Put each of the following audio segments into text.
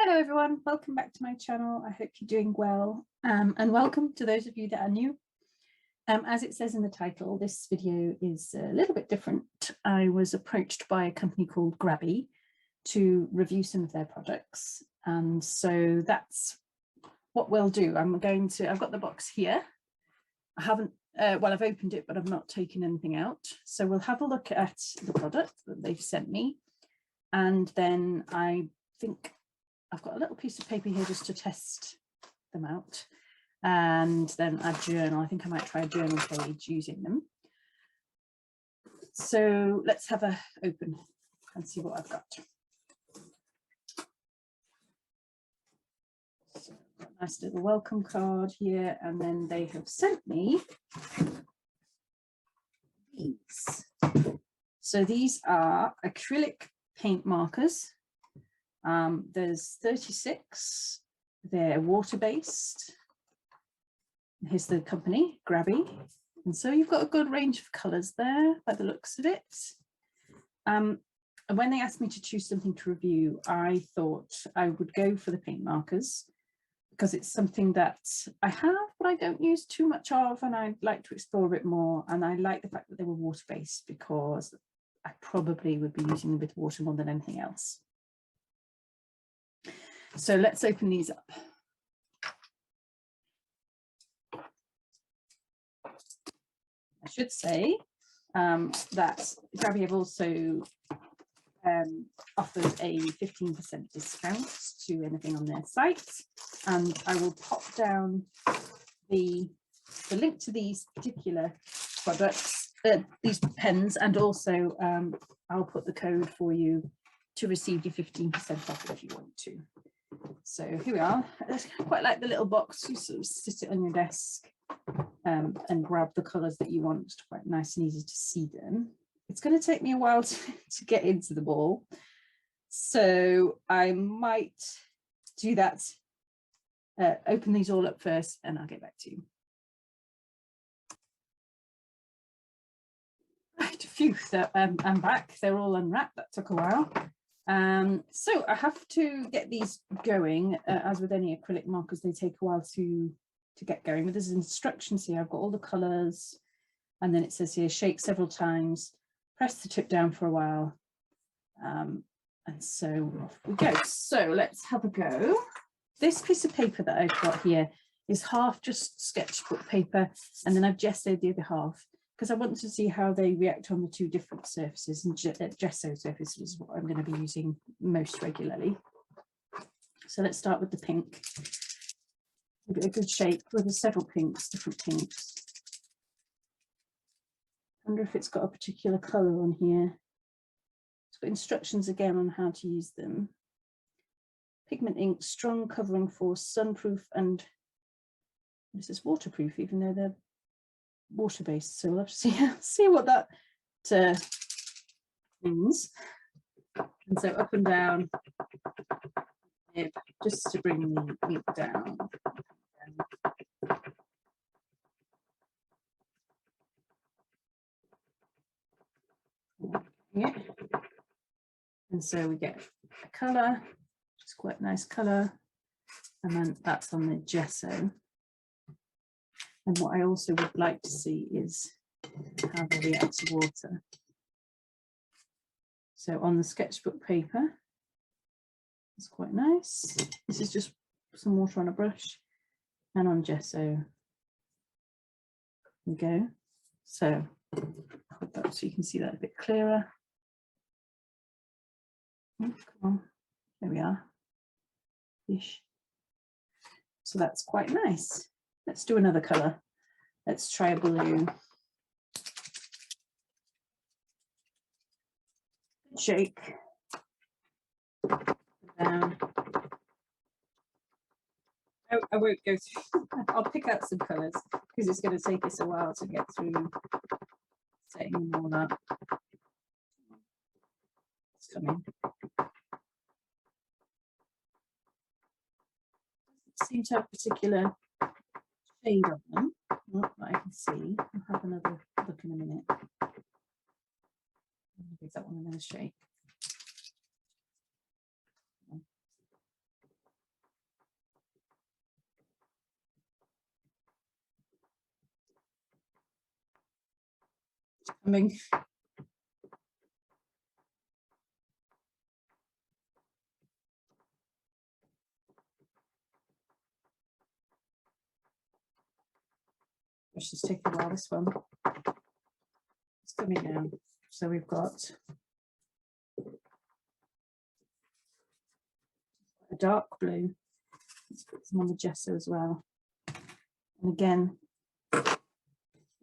Hello everyone, welcome back to my channel. I hope you're doing well, and welcome to those of you that are new. As it says in the title, this video is a little bit different. I was approached by a company called Grabie to review some of their products, and so that's what we'll do. I've got the box here. I haven't, well, I've opened it, but I've not taken anything out. So we'll have a look at the product that they've sent me, and then I think I've got a little piece of paper here just to test them out, and then a journal. I think I might try a journal page using them. So let's have a open and see what I've got. So a nice little welcome card here, and then they have sent me these. So these are acrylic paint markers. There's 36, they're water-based. Here's the company, Grabie. And so you've got a good range of colours there by the looks of it. And when they asked me to choose something to review, I thought I would go for the paint markers because it's something that I have, but I don't use too much of, and I'd like to explore a bit more. And I like the fact that they were water-based because I probably would be using them with water more than anything else. So let's open these up. I should say that Grabie have also offered a 15% discount to anything on their site, and I will pop down the link to these particular products, these pens, and also I'll put the code for you to receive your 15% off if you want to. So here we are. I quite like the little box. You sort of sit it on your desk and grab the colours that you want. It's quite nice and easy to see them. It's going to take me a while to get into them all, so I might do that. Open these all up first and I'll get back to you. Right, phew, so I'm back. They're all unwrapped. That took a while. So I have to get these going. As with any acrylic markers, they take a while to get going. But there's instructions here. I've got all the colours, and then it says here, shake several times, press the tip down for a while, and so off we go. So let's have a go. This piece of paper that I've got here is half just sketchbook paper, and then I've gessoed the other half, because I want to see how they react on the two different surfaces, and gesso surface is what I'm going to be using most regularly. So let's start with the pink. Give it a good shake with several pinks, different pinks. I wonder if it's got a particular colour on here. It's got instructions again on how to use them. Pigment ink, strong covering force, sunproof, and this is waterproof, even though they're water-based, so we'll have to see what that means. And so up and down, just to bring the ink down. Yeah. And so we get a colour, which is quite a nice colour, and then that's on the gesso. And what I also would like to see is how they react to water. So on the sketchbook paper, it's quite nice. This is just some water on a brush, and on gesso, we go. So hold that so you can see that a bit clearer. Oh, come on, there we are. Ish. So that's quite nice. Let's do another colour. Let's try a blue. Shake. Down. I won't go through. I'll pick out some colours because it's going to take us a while to get through setting them all up. It's coming. Doesn't seem to have a particular shade on them, not that I can see. I'll have another look in a minute. I'll give that one another shake. I mean, let's just take a while, this one. It's coming down. So we've got a dark blue. Let's put some on the gesso as well. And again,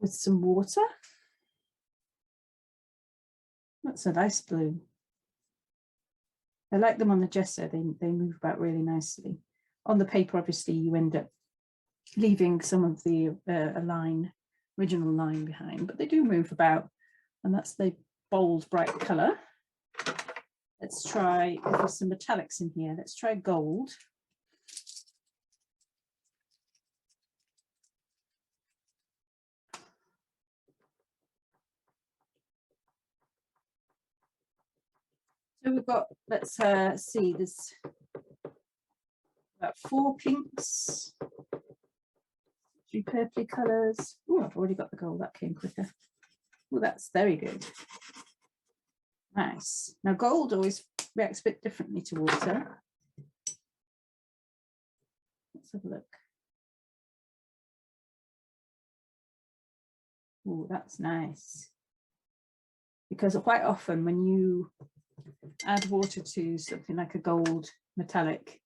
with some water. That's a nice blue. I like them on the gesso, they move about really nicely. On the paper, obviously, you end up leaving some of the original line behind, but they do move about, and that's the bold, bright colour. Let's try, there's some metallics in here. Let's try gold. So we've got, let's see, there's about 4 pinks, 3 purpley colours. Oh, I've already got the gold, that came quicker. Oh, that's very good. Nice. Now gold always reacts a bit differently to water. Let's have a look. Oh, that's nice. Because quite often when you add water to something like a gold metallic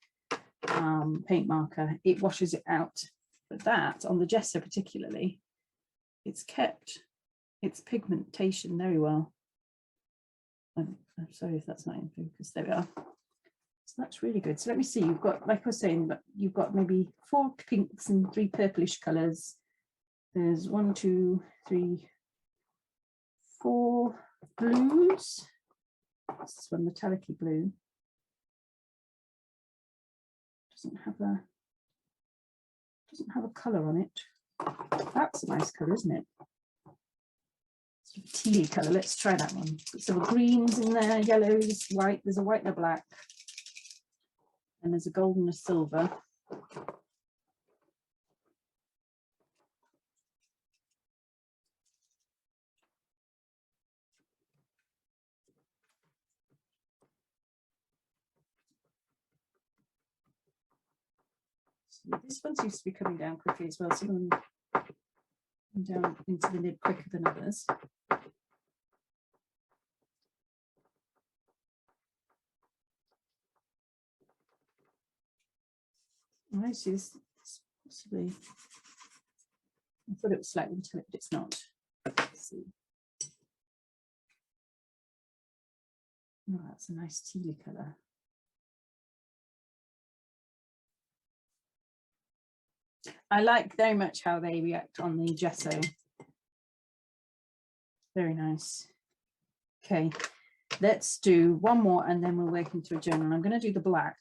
paint marker, it washes it out. But that, on the gesso particularly, it's kept its pigmentation very well. I'm sorry if that's not in focus. There we are. So that's really good. So let me see. You've got, like I was saying, but you've got maybe 4 pinks and 3 purplish colours. There's 1, 2, 3, 4 blues. This one, metallic-y blue. Doesn't have a colour on it. That's a nice colour, isn't it? Sort of tealy colour. Let's try that one. Got some greens in there, yellows, white. There's a white and a black, and there's a gold and a silver. So this one seems to be coming down quickly as well. Some of them come down into the nib quicker than others. I see this possibly. I thought it was slightly metallic, but it's not. Let's see. Oh, that's a nice tealy colour. I like very much how they react on the gesso. Very nice. Okay, let's do one more and then we'll work into a journal. I'm going to do the black.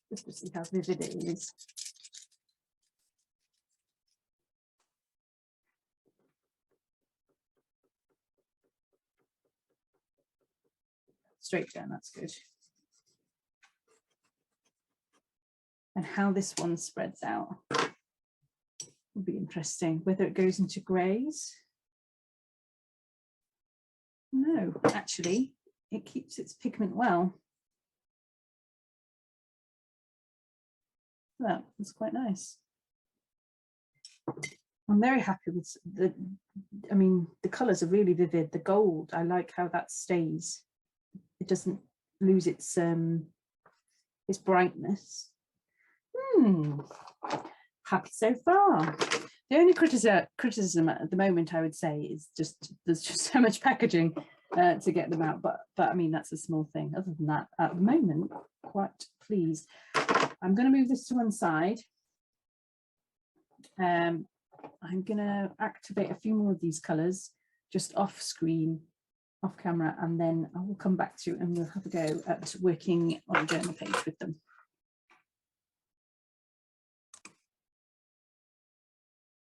Just to see how vivid it is. Straight down, that's good. And how this one spreads out will be interesting. Whether it goes into greys. No, actually, it keeps its pigment well. That's quite nice. I'm very happy with the, I mean, the colours are really vivid. The gold, I like how that stays. It doesn't lose its brightness. Happy so far. The only criticism at the moment, I would say, is just there's just so much packaging to get them out. But I mean, that's a small thing. Other than that, at the moment, quite pleased. I'm going to move this to one side. I'm going to activate a few more of these colours just off screen, off camera, and then I will come back to you and we'll have a go at working on a journal page with them.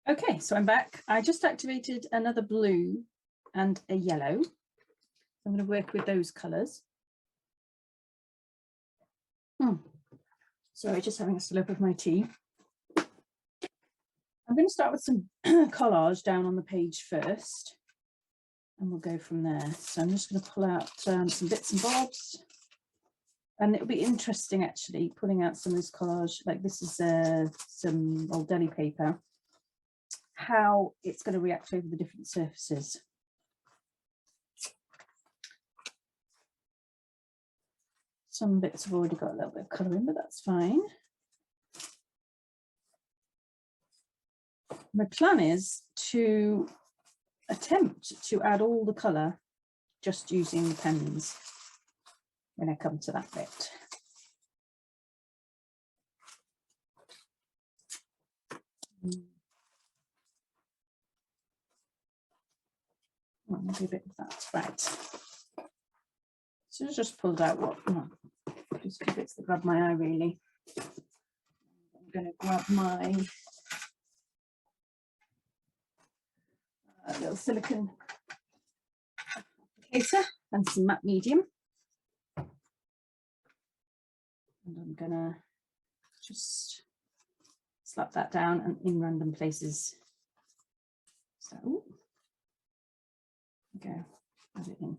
Okay, so I'm back. I just activated another blue and a yellow. I'm going to work with those colours. Sorry, just having a slurp of my tea. I'm I'm going to start with some collage down on the page first, and we'll go from there. So I'm just going to pull out some bits and bobs, and it'll be interesting actually pulling out some of this collage. Like this is some old deli paper, how it's going to react over the different surfaces. Some bits have already got a little bit of colour in, but that's fine. My plan is to attempt to add all the colour just using the pens when I come to that bit. Well, maybe a bit of that, right. So I just pulled out what, just a few bits that grab my eye really. I'm going to grab my little silicone applicator and some matte medium. And I'm going to just slap that down and in random places. So, go, add it in.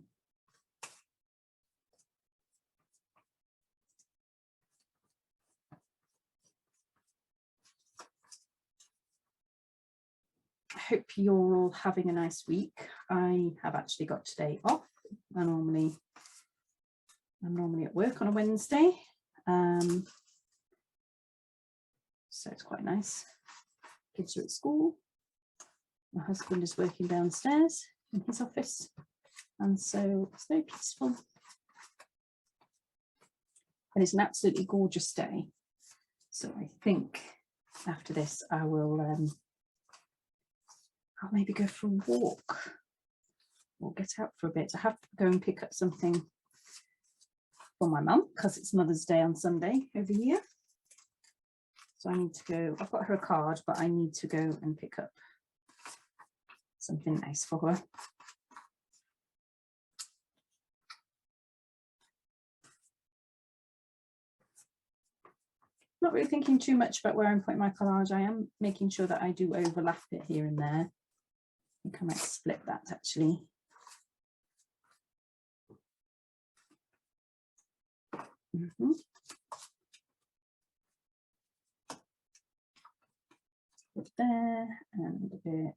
I hope you're all having a nice week. I have actually got today off. I'm normally at work on a Wednesday, so it's quite nice. Kids are at school. My husband is working downstairs in his office, and so it's very peaceful. And it's an absolutely gorgeous day. So I think after this I will I'll maybe go for a walk or get out for a bit. I have to go and pick up something for my mum because it's Mother's Day on Sunday over here. So I need to go, I've got her a card, but I need to go and pick up something nice for her. Not really thinking too much about where I'm putting my collage. I am making sure that I do overlap it here and there. I think I might split that actually. Bit there and a bit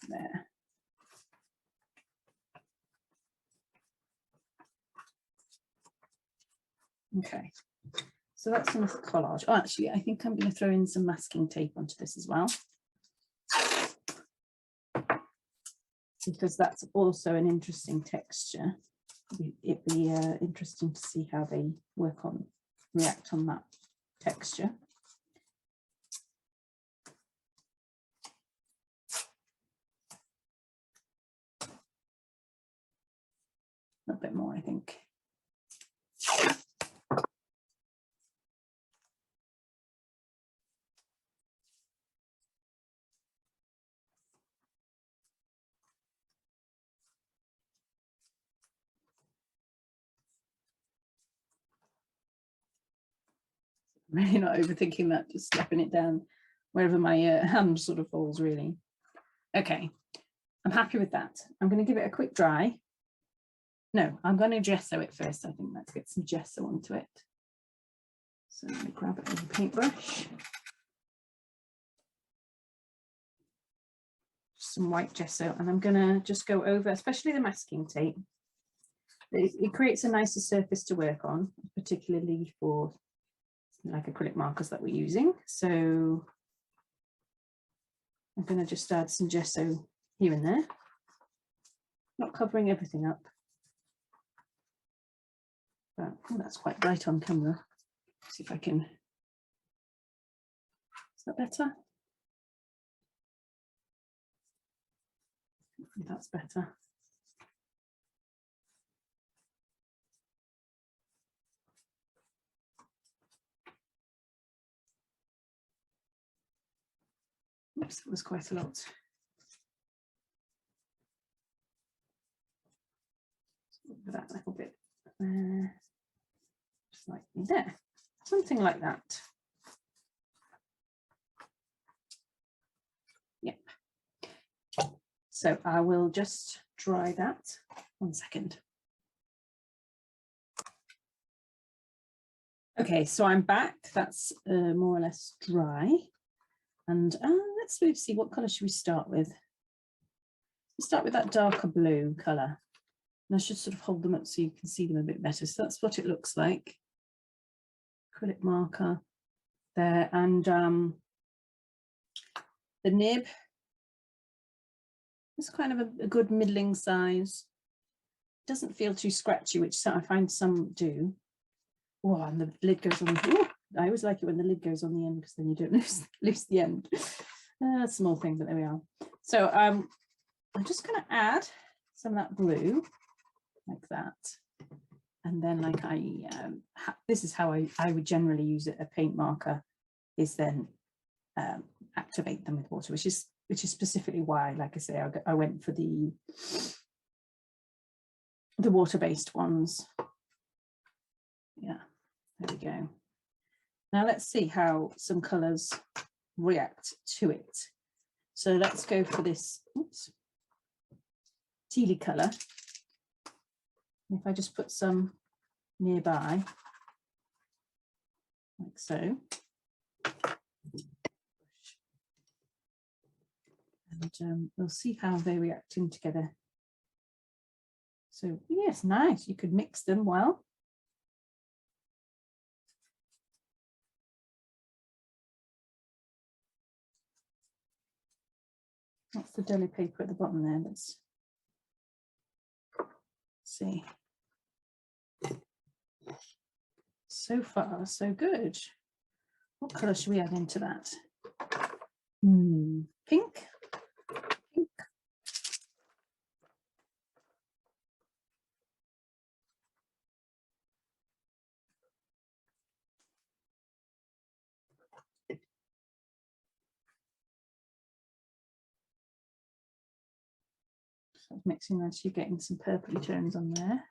there. Okay, so that's enough collage. Oh, actually, I think I'm going to throw in some masking tape onto this as well, because that's also an interesting texture. It'd be interesting to see how they react on that texture. A bit more, I think. Really not overthinking that, just slapping it down wherever my hand sort of falls, really. Okay, I'm happy with that. I'm going to give it a quick dry. No, I'm going to gesso it first. I think let's get some gesso onto it. So let me grab it with a paintbrush. Some white gesso, and I'm going to just go over, especially the masking tape. It creates a nicer surface to work on, particularly for like acrylic markers that we're using. So I'm going to just add some gesso here and there, not covering everything up. But oh, that's quite bright on camera. See if I can. Is that better? That's better. Oops, that was quite a lot. That little bit there, just like there, something like that. So I will just dry that. 1 second. Okay, so I'm back. That's more or less dry. And let's see, what colour should we start with? Let's start with that darker blue colour. And I should sort of hold them up so you can see them a bit better. So that's what it looks like. Acrylic marker there, and the nib is kind of a good middling size. Doesn't feel too scratchy, which I find some do. Oh, and the lid goes on. Ooh, I always like it when the lid goes on the end because then you don't lose the end. Small thing, but there we are. So I'm just going to add some of that blue like that. And then like this is how I would generally use it. A paint marker is then activate them with water, which is specifically why, like I say, I went for the water-based ones. Yeah, there we go. Now let's see how some colours react to it. So let's go for this tealy colour. If I just put some nearby, like so. And we'll see how they react in together. So yes, nice. You could mix them well. That's the deli paper at the bottom there. Let's see. So far, so good. What colour should we add into that? Pink. Pink. So mixing that, you're getting some purpley tones on there.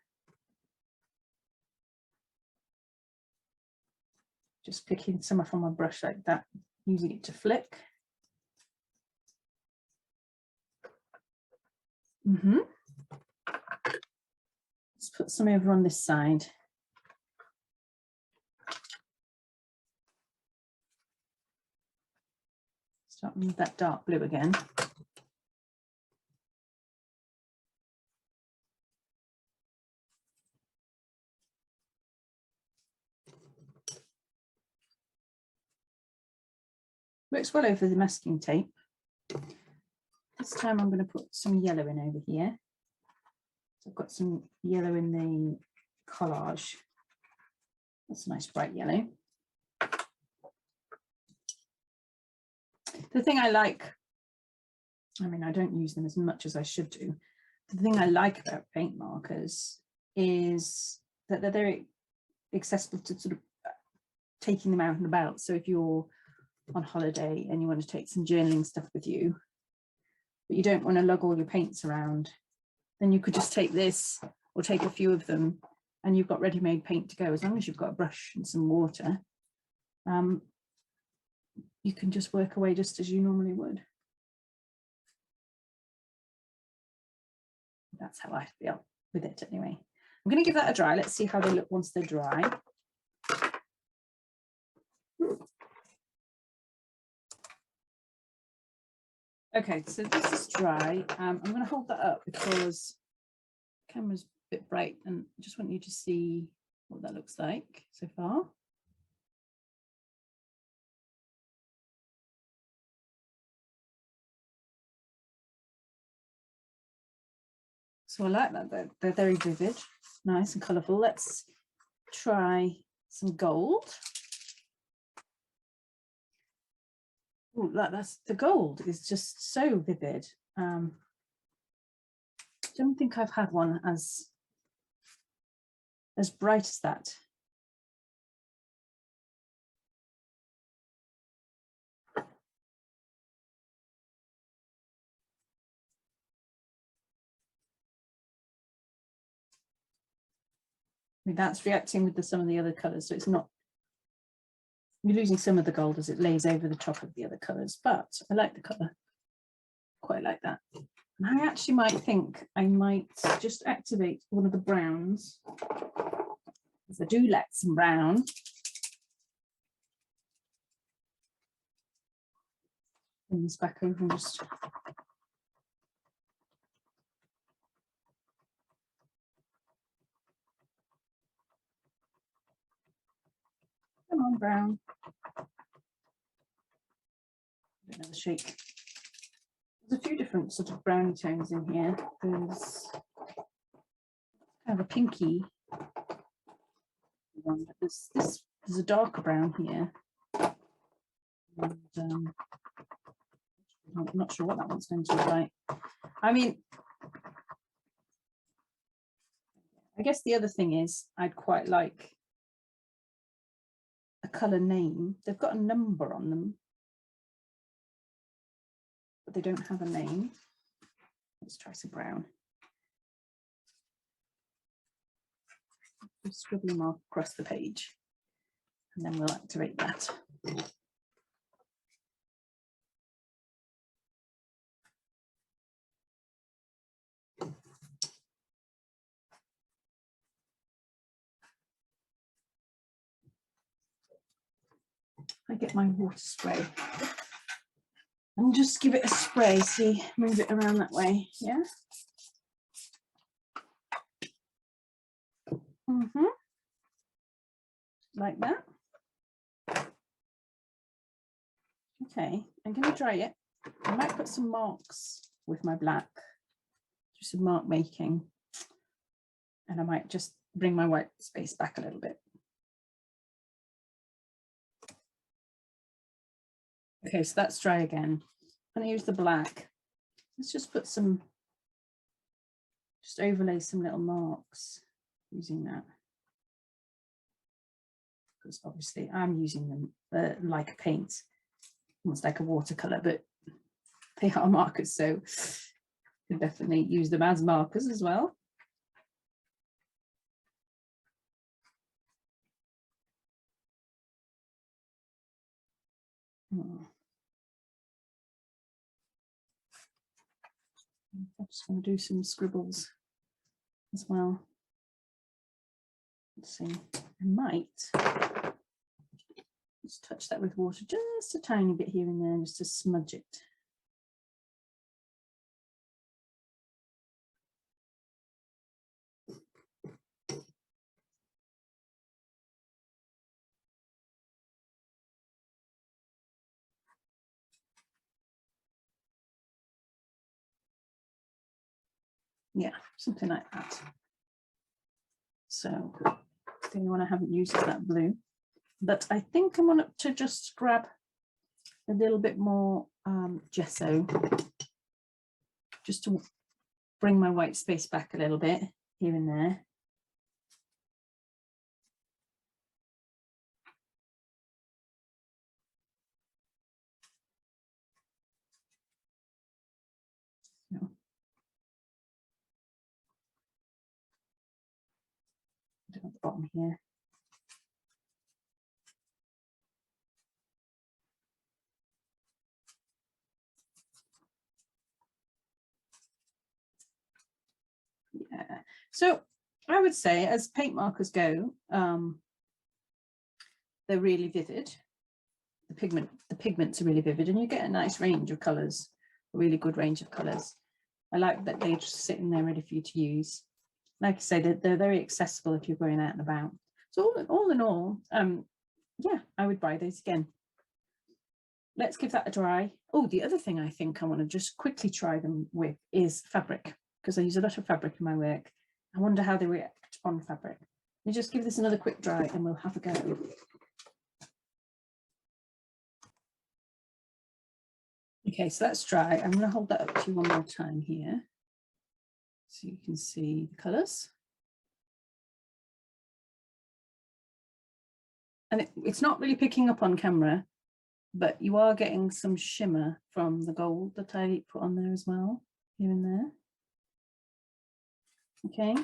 Just picking some up on my brush like that, using it to flick. Let's put some over on this side. Start with that dark blue again. Works well over the masking tape. This time I'm going to put some yellow in over here. So I've got some yellow in the Collage. That's a nice bright yellow. The thing I like, I mean, I don't use them as much as I should do. The thing I like about paint markers is that they're very accessible to sort of taking them out and about. So if you're on holiday and you want to take some journaling stuff with you, but you don't want to lug all your paints around, then you could just take this or take a few of them and you've got ready-made paint to go. As long as you've got a brush and some water, you can just work away just as you normally would. That's how I feel with it anyway. I'm going to give that a dry. Let's see how they look once they're dry. Okay, so this is dry. I'm going to hold that up because the camera's a bit bright and I just want you to see what that looks like so far. So I like that, they're very vivid, nice and colourful. Let's try some gold. Oh, that's the gold is just so vivid. I don't think I've had one as bright as that. I mean, that's reacting with some of the other colours, so it's not, you're losing some of the gold as it lays over the top of the other colours, but I like the colour. Quite like that. And I actually might think I might just activate one of the browns, because I do like some brown. Bring this back over and just come on, brown. Another shake. There's a few different sort of browny tones in here. There's kind of a pinky one, but there's a darker brown here. And, I'm not sure what that one's going to look like. I mean, I guess the other thing is I'd quite like a colour name. They've got a number on them, but they don't have a name. Let's try some brown. We'll scribble them off across the page, and then we'll activate that. I get my water spray and just give it a spray. See, move it around that way. Yeah. Like that. Okay, I'm going to dry it. I might put some marks with my black, do some mark making, and I might just bring my white space back a little bit. Okay, so that's dry again. I'm going to use the black. Let's just put some, just overlay some little marks using that. Because obviously I'm using them like a paint, almost like a watercolor, but they are markers, so you can definitely use them as markers as well. I just want to do some scribbles as well. Let's see, I might just touch that with water just a tiny bit here and there, just to smudge it. Yeah, something like that. So the only one I haven't used is that blue, but I think I want to just grab a little bit more gesso, just to bring my white space back a little bit here and there. So, at the bottom here. Yeah, so I would say as paint markers go, they're really vivid. The pigments are really vivid, and you get a nice range of colours, a really good range of colours. I like that they're just sitting there ready for you to use. Like I say, they're very accessible if you're going out and about. So all in all, yeah, I would buy those again. Let's give that a dry. Oh, the other thing I think I want to just quickly try them with is fabric, because I use a lot of fabric in my work. I wonder how they react on fabric. Let me just give this another quick dry and we'll have a go. Okay, so that's dry. I'm going to hold that up to you one more time here, so you can see the colours. And it's not really picking up on camera, but you are getting some shimmer from the gold that I put on there as well, here and there. Okay,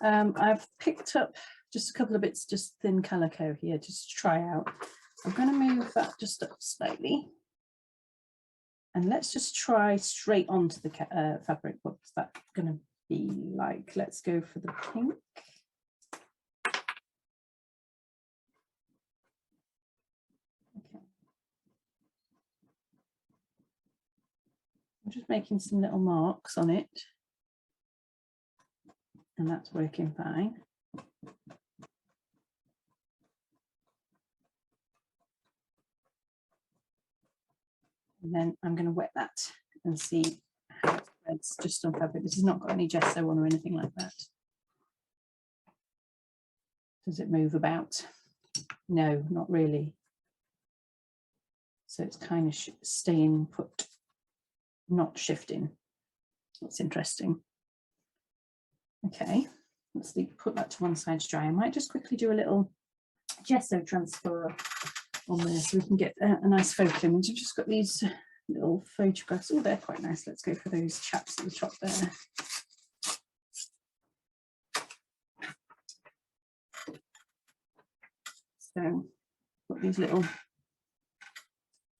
I've picked up just a couple of bits, just thin calico here, just to try out. I'm going to move that just up slightly. And let's just try straight onto the fabric. What's that going to be like? Let's go for the pink. Okay. I'm just making some little marks on it. And that's working fine. And then I'm going to wet that and see how it spreads just on fabric. This has not got any gesso on or anything like that. Does it move about? No, not really. So it's kind of staying put, not shifting. That's interesting. Okay, let's put that to one side to dry. I might just quickly do a little gesso transfer on there so we can get a nice photo image. I've just got these little photographs. Oh, they're quite nice. Let's go for those chaps at the top there. So got these little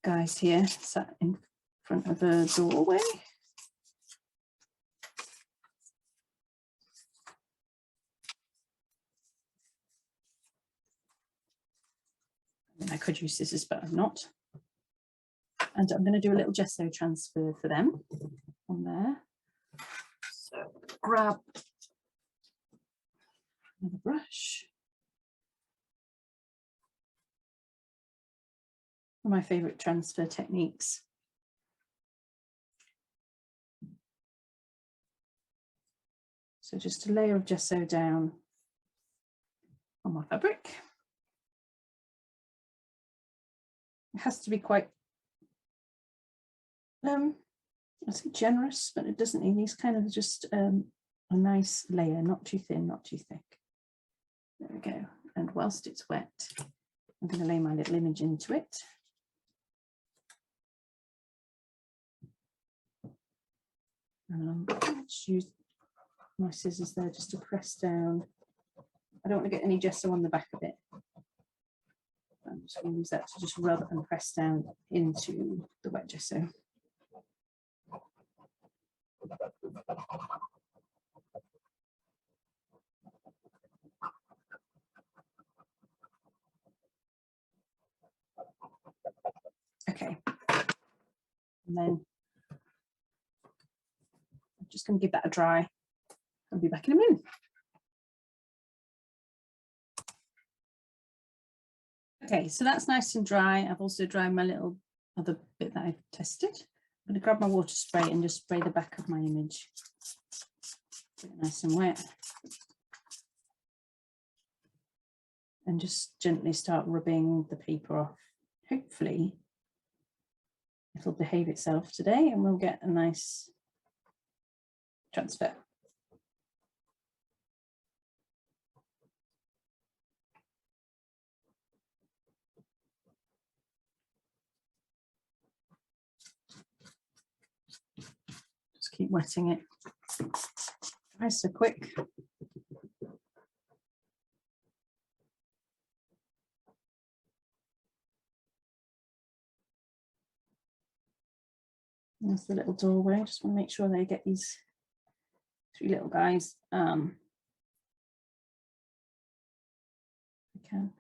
guys here sat in front of a doorway. I could use scissors, but I'm not. And I'm going to do a little gesso transfer for them on there. So grab another brush. One of my favourite transfer techniques. So just a layer of gesso down on my fabric. It has to be quite, I say generous, but it doesn't need these kind of just a nice layer, not too thin, not too thick. There we go. And whilst it's wet, I'm going to lay my little image into it. Just use my scissors there just to press down. I don't want to get any gesso on the back of it. I'm just going to use that to just rub and press down into the wet gesso. Okay. And then I'm just going to give that a dry. I'll be back in a minute. Okay, so that's nice and dry. I've also dried my little other bit that I've tested. I'm going to grab my water spray and just spray the back of my image. Get it nice and wet. And just gently start rubbing the paper off. Hopefully it'll behave itself today and we'll get a nice transfer. Just keep wetting it. Nice so quick. There's the little doorway. Just want to make sure they get these three little guys. I can.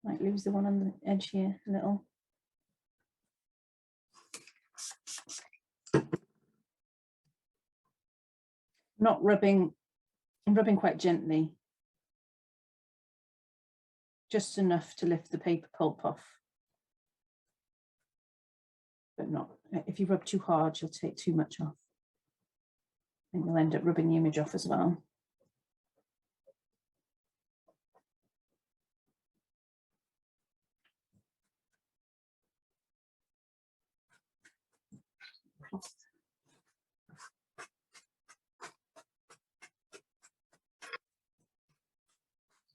Might lose the one on the edge here a little. Not rubbing, I'm rubbing quite gently. Just enough to lift the paper pulp off. But not, if you rub too hard, you'll take too much off. And you'll end up rubbing the image off as well.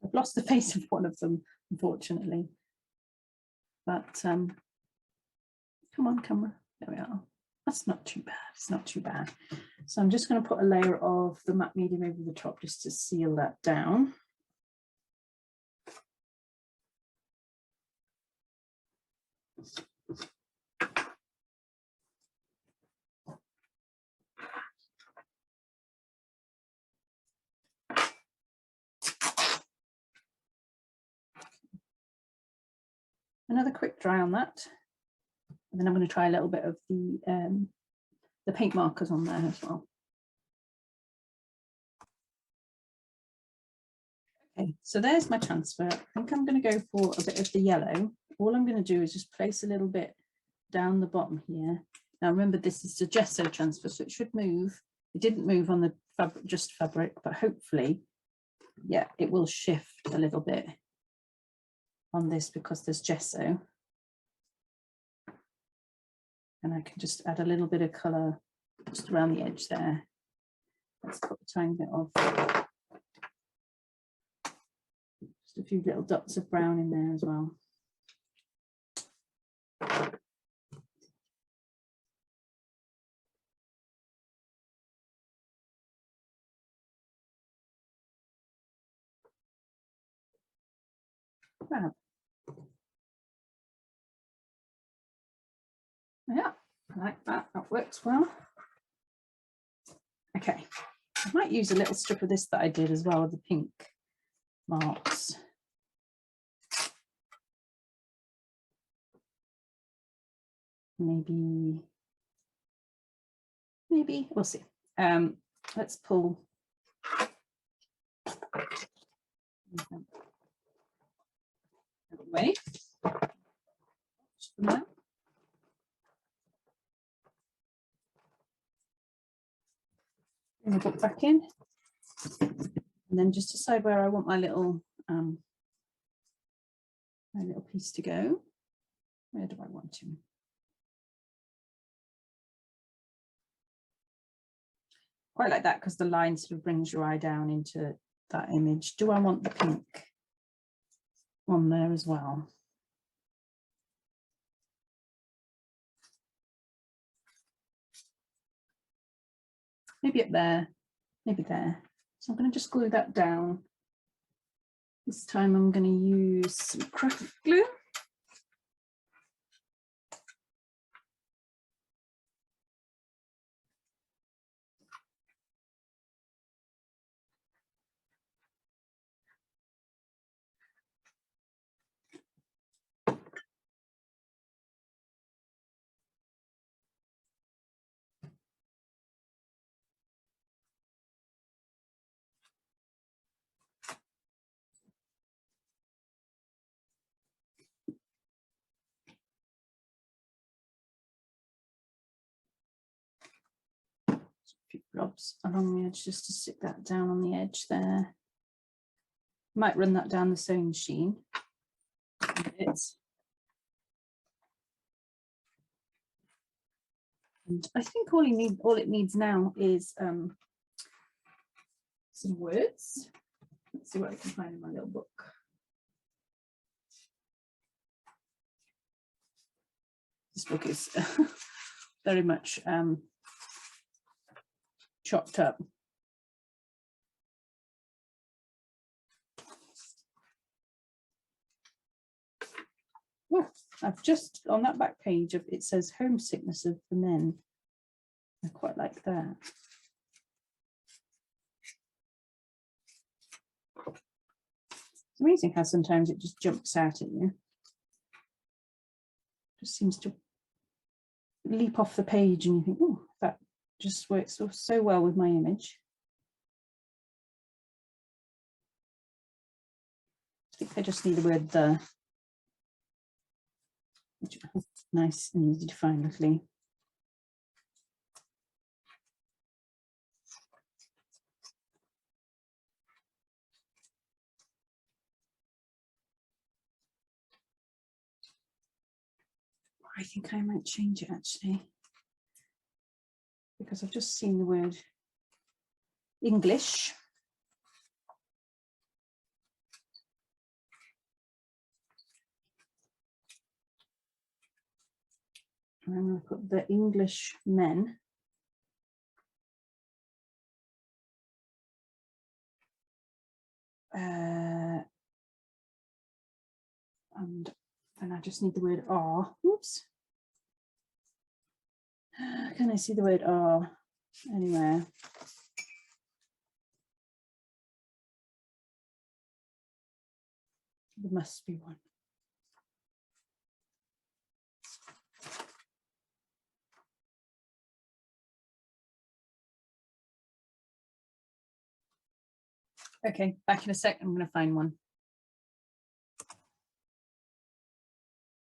I've lost the face of one of them, unfortunately. But come on, camera. There we are. That's not too bad. It's not too bad. So I'm just going to put a layer of the matte medium over the top just to seal that down. another quick dry on that. And then I'm going to try a little bit of the paint markers on there as well. Okay, so there's my transfer. I think I'm going to go for a bit of the yellow. All I'm going to do is just place a little bit down the bottom here. Now remember, this is a gesso transfer, so it should move. It didn't move on the fabric, just fabric, but hopefully, yeah, it will shift a little bit on this because there's gesso. And I can just add a little bit of colour just around the edge there. Let's put a tiny bit of, just a few little dots of brown in there as well. Fab. Yeah, I like that. That works well. Okay, I might use a little strip of this that I did as well, the pink marks. Maybe we'll see. Let's pull. Away. Bring the book back in, and then just decide where I want my little piece to go. Where do I want to? Quite like that because the line sort of brings your eye down into that image. Do I want the pink on there as well? Maybe up there, maybe there. So I'm going to just glue that down. This time I'm going to use some craft glue. Blobs along the edge just to stick that down on the edge there. Might run that down the sewing machine a bit. And I think all it needs now is some words. Let's see what I can find in my little book. This book is very much chopped up. Oh, I've just on that back page of it says homesickness of the men. I quite like that. It's amazing how sometimes it just jumps out at you. Just seems to leap off the page and you think, oh, that just works so well with my image. I think I just need the word the, which is nice and easy to find, luckily. I think I might change it actually, because I've just seen the word English. I'm going to put the English men. And then I just need the word are. Oops. Can I see the word are anywhere? There must be one. Okay, back in a sec, I'm going to find one.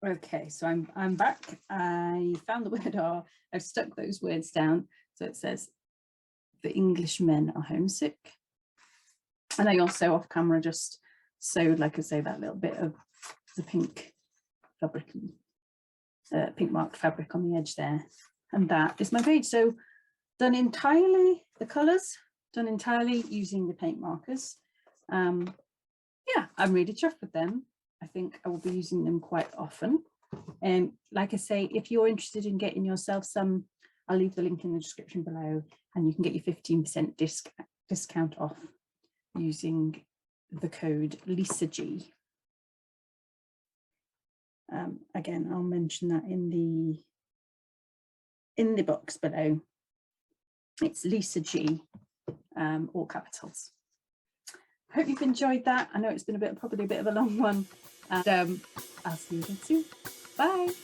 Okay, so I'm back. I found the word "are." I've stuck those words down. So it says, the Englishmen are homesick. And I also off camera just sewed, like I say, that little bit of the pink fabric, pink marked fabric on the edge there. And that is my page. So done entirely, the colours, done entirely using the paint markers. Yeah, I'm really chuffed with them. I think I will be using them quite often. And like I say, if you're interested in getting yourself some, I'll leave the link in the description below, and you can get your 15% discount off using the code LisaG. Again, I'll mention that in the box below. It's LisaG, all capitals. I hope you've enjoyed that. I know it's been probably a bit of a long one, and I'll see you again soon. Bye.